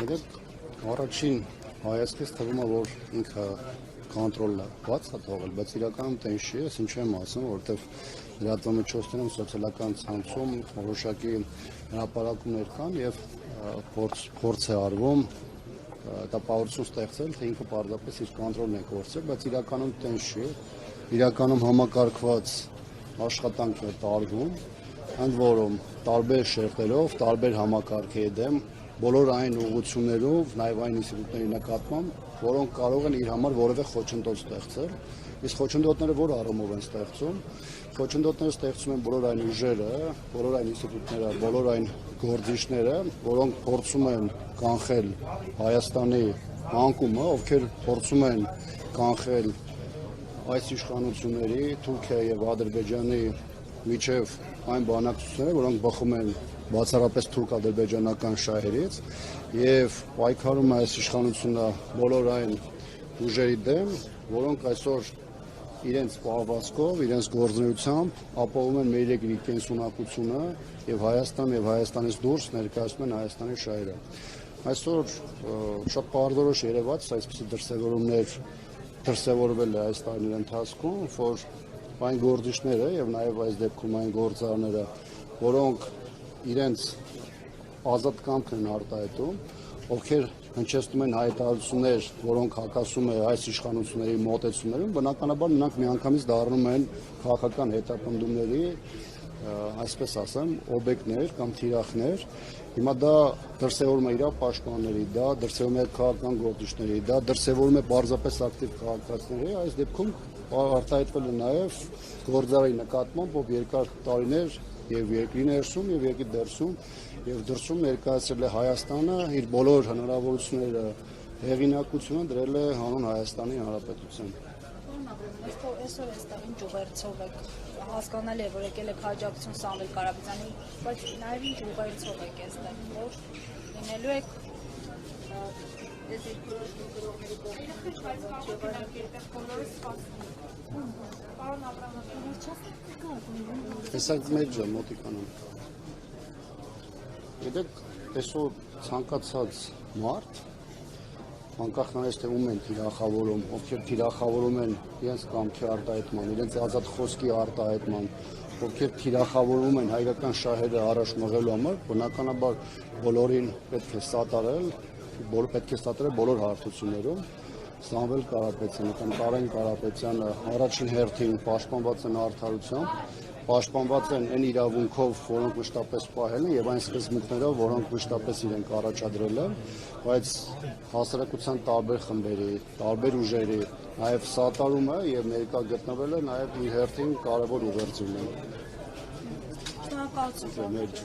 Գիտեք, առաջին հայացքից թվում է, որ ինքը կոնտրոլն է բաց է թողել, բայց իրականում տեն չի, ես ինչու եմ ասում, որովհետև լրատվամիջոցներում սոցիալական ցանցում որոշակի հրապարակումներ կան եւ փորձ է արվում տպավորություն ստեղծել, թե ինքը պարզապես իր կոնտրոլն է կորցրել, բայց իրականում տեն չի, իրականում համակարգված աշխատանք է տարվում, ընդ որում տարբեր շերտերով, տարբեր համակարգերի դեմ, բոլոր այն ուղղություններով, նաև այն ինստիտուտների նկատմամբ, որոնք կարող են իր համար որևէ խոչընդոտ ստեղծել, իսկ խոչընդոտները որ առումով են ստեղծում, խոչընդոտները ստեղծում են բոլոր այն ուժերը, բոլոր այն ինստիտուտները, բոլոր այն գործիչները, որոնք փորձում են կանխել Հայաստանի անկումը, ովքեր փորձում են կանխել այս իշխանությունների, Թուրքիայի եւ Ադրբեջանի միջև այն բանակցությունները, որոնք բխում են բացառապես թուրք-ադրբեջանական շահերից եւ պայքարում է այս իշխանությունը բոլոր այն ուժերի դեմ, որոնք այսօր իրենց պահվածքով, իրենց գործունեությամբ ապահովում են մեր երկրի կենսունակությունը եւ Հայաստան եւ Հայաստանից դուրս ներկայացնում են Հայաստանի շահերը։ Այսօր շատ պարզորոշ երևաց այսպիսի դրսևորումներ դրսևորվել է այս տարիների ընթացքում, որ այն գործիչները եւ նաեւ այս դեպքում այն գործարները, որոնք իրենց ազատ կամքն են արտահայտում, ովքեր հնչեցնում են հայտարարություններ, որոնք հակասում են այս իշխանությունների մոտեցումներին, բնականաբար նրանք միանգամից դառնում են քաղաքական հետապնդումների, այսպես ասեմ, օբյեկտներ կամ թիրախներ։ Հիմա դա դրսևորում է իր պաշտպանների, դա դրսևորում է քաղաքական գործիչների, դա դրսևորում է պարզապես ակտիվ քաղաքացիների, այս դեպքում արտահայտվել է նաև գործարարի նկատմամբ, ով երկար տարիներ եւ երկրի ներսում եւ երկրի դրսում եւ դրսում ներկայացրել է Հայաստանը իր բոլոր հնարավորությունները հեղինակությունը դրել է հանուն Հայաստանի Հանրապետության։ Այսօր այստեղ ինչ ուղերձով եք հասկանալի է, որ եկել եք հաջողություն Սամվել Կարապետյանի, բայց նաև ինչ ուղերձով եք այստեղ, որ լինելու եք Տեսակ մեր ջան մոտիկանան։ Գիտեք, այսօր ցանկացած մարդ, անկախ նրանից թե ում են թիրախավորում, ովքեր թիրախավորում են իրենց կամքի արտահայտման, իրենց ազատ խոսքի արտահայտման, ովքեր թիրախավորում են հայկական շահերը առաջ մղելու համար, բնականաբար բոլորին պետք է սատարել բոլոր հարթություններում։ Սամվել Կարապետյանը կամ Կարեն Կարապետյանը առաջին հերթին պաշտպանված են արդարությամբ, պաշտպանված են այն իրավունքով, որոնք մշտապես պահել են եւ այն սկզբունքներով, որոնք մշտապես իրենք առաջադրել են, բայց հասարակության տարբեր խմբերի, տարբեր ուժերի նաեւ սատարումը եւ ներկա գտնվելը նաեւ իր հերթին կարեւոր ուղերձում է։ Շնորհակալություն։